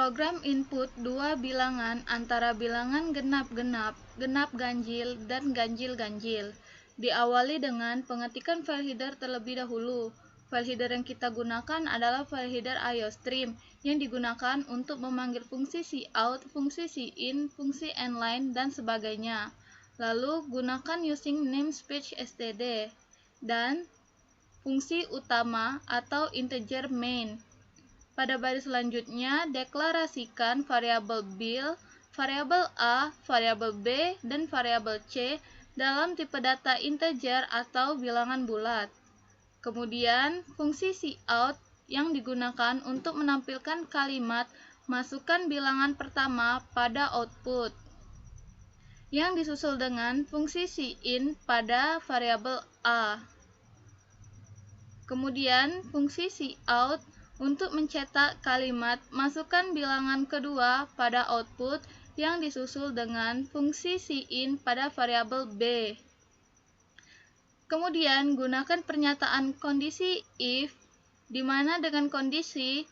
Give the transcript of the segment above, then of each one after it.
Program input dua bilangan antara bilangan genap-genap, genap ganjil, dan ganjil-ganjil. Diawali dengan pengetikan file header terlebih dahulu. File header yang kita gunakan adalah file header IOStream yang digunakan untuk memanggil fungsi cout, fungsi cin, fungsi endline, dan sebagainya. Lalu gunakan using namespace std dan fungsi utama atau integer main. Pada baris selanjutnya, deklarasikan variabel bil, variabel a, variabel b, dan variabel c dalam tipe data integer atau bilangan bulat. Kemudian, fungsi cout yang digunakan untuk menampilkan kalimat masukkan bilangan pertama pada output, yang disusul dengan fungsi cin pada variabel a. Kemudian, fungsi cout untuk mencetak kalimat masukkan bilangan kedua pada output yang disusul dengan fungsi cin pada variabel b. Kemudian gunakan pernyataan kondisi if, di mana dengan kondisi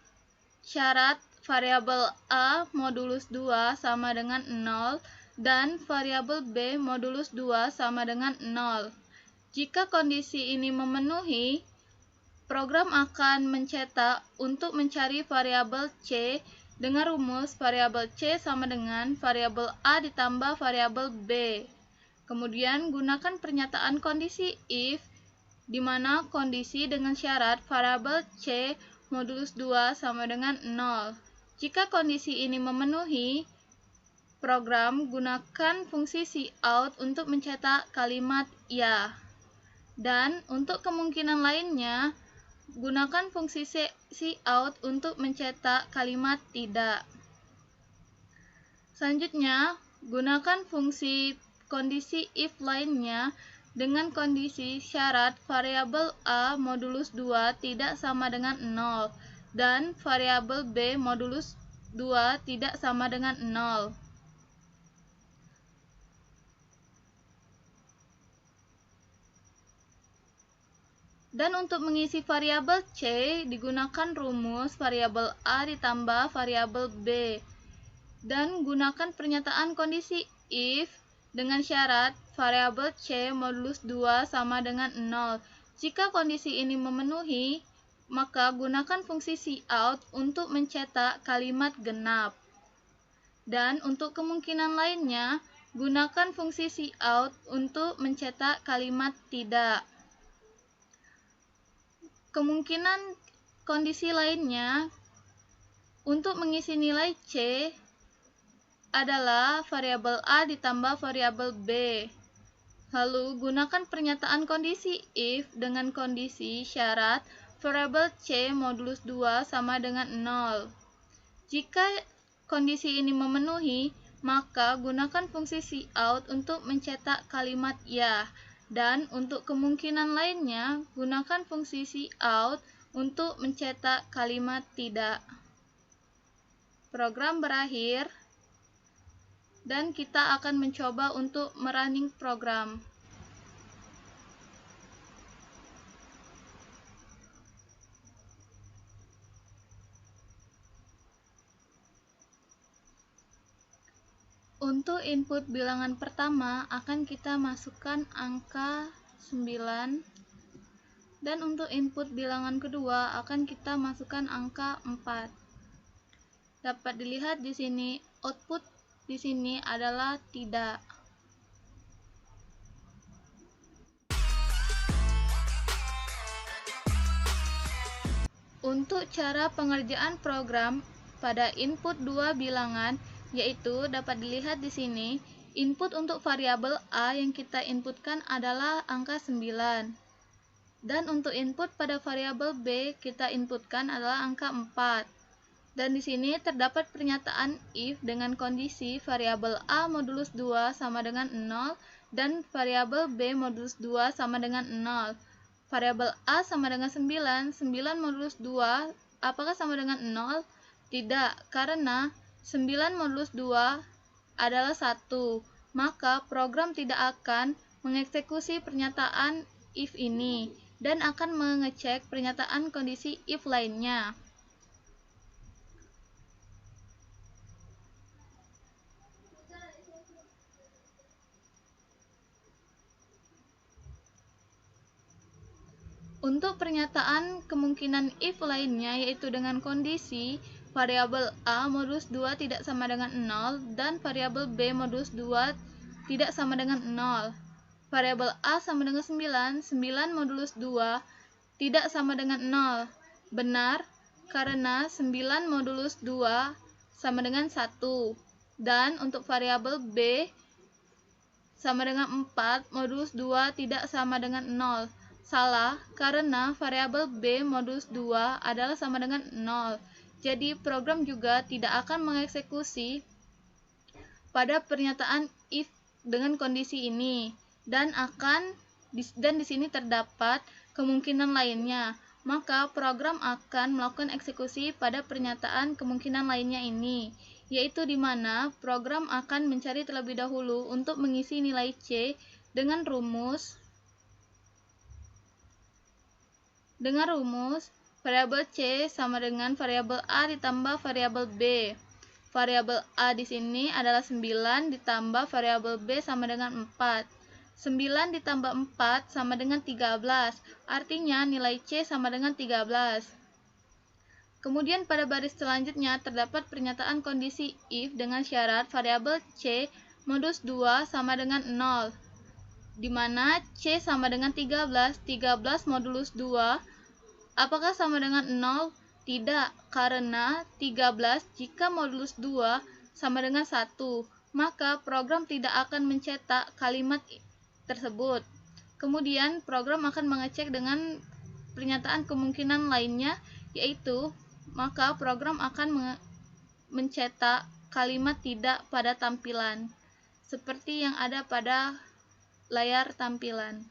syarat variabel a modulus 2 sama dengan 0 dan variabel b modulus 2 sama dengan 0. Jika kondisi ini memenuhi, program akan mencetak untuk mencari variabel c dengan rumus variabel c sama dengan variabel a ditambah variabel b. Kemudian gunakan pernyataan kondisi if, di mana kondisi dengan syarat variabel c modulus 2 sama dengan 0. Jika kondisi ini memenuhi, program gunakan fungsi cout untuk mencetak kalimat ya. Dan untuk kemungkinan lainnya, gunakan fungsi cout untuk mencetak kalimat tidak. Selanjutnya, gunakan fungsi kondisi if lainnya dengan kondisi syarat variabel a modulus 2 tidak sama dengan 0 dan variabel b modulus 2 tidak sama dengan 0. Dan untuk mengisi variabel c, digunakan rumus variabel a ditambah variabel b. Dan gunakan pernyataan kondisi if dengan syarat variabel c modulus 2 sama dengan 0. Jika kondisi ini memenuhi, maka gunakan fungsi cout untuk mencetak kalimat genap. Dan untuk kemungkinan lainnya, gunakan fungsi cout untuk mencetak kalimat tidak. Kemungkinan kondisi lainnya untuk mengisi nilai c adalah variabel a ditambah variabel b. Lalu gunakan pernyataan kondisi if dengan kondisi syarat variabel c modulus 2 sama dengan 0. Jika kondisi ini memenuhi, maka gunakan fungsi cout untuk mencetak kalimat ya. Dan untuk kemungkinan lainnya, gunakan fungsi cout untuk mencetak kalimat tidak. Program berakhir, dan kita akan mencoba untuk merunning program. Untuk input bilangan pertama akan kita masukkan angka 9, dan untuk input bilangan kedua akan kita masukkan angka 4. Dapat dilihat di sini output di sini adalah tidak. Untuk cara pengerjaan program pada input dua bilangan, yaitu dapat dilihat di sini, input untuk variabel a yang kita inputkan adalah angka 9. Dan untuk input pada variabel b kita inputkan adalah angka 4. Dan di sini terdapat pernyataan if dengan kondisi variabel a modulus 2 sama dengan 0 dan variabel b modulus 2 sama dengan 0. Variabel a sama dengan 9, 9 modulus 2, apakah sama dengan 0? Tidak, karena 9 modulus 2 adalah 1, maka program tidak akan mengeksekusi pernyataan if ini, dan akan mengecek pernyataan kondisi if lainnya. Untuk pernyataan kemungkinan if lainnya, yaitu dengan kondisi variabel A modulus 2 tidak sama dengan 0 dan variabel B modulus 2 tidak sama dengan 0. Variabel A sama dengan 9, 9 modulus 2 tidak sama dengan 0. Benar, karena 9 modulus 2 sama dengan 1. Dan untuk variabel B sama dengan 4, modulus 2 tidak sama dengan 0. Salah, karena variabel B modulus 2 adalah sama dengan 0. Jadi, program juga tidak akan mengeksekusi pada pernyataan if dengan kondisi ini, dan di sini terdapat kemungkinan lainnya. Maka program akan melakukan eksekusi pada pernyataan kemungkinan lainnya ini, yaitu di mana program akan mencari terlebih dahulu untuk mengisi nilai C dengan rumus variabel C sama dengan variabel A ditambah variabel B. Variabel A di sini adalah 9 ditambah variabel B sama dengan 4. 9 ditambah 4 sama dengan 13, artinya nilai C sama dengan 13. Kemudian pada baris selanjutnya terdapat pernyataan kondisi if dengan syarat variabel C modulus 2 sama dengan 0, di mana C sama dengan 13, 13 modulus 2, apakah sama dengan 0? Tidak, karena 13 jika modulus 2 sama dengan 1, maka program tidak akan mencetak kalimat tersebut. Kemudian program akan mengecek dengan pernyataan kemungkinan lainnya, yaitu maka program akan mencetak kalimat tidak pada tampilan, seperti yang ada pada layar tampilan.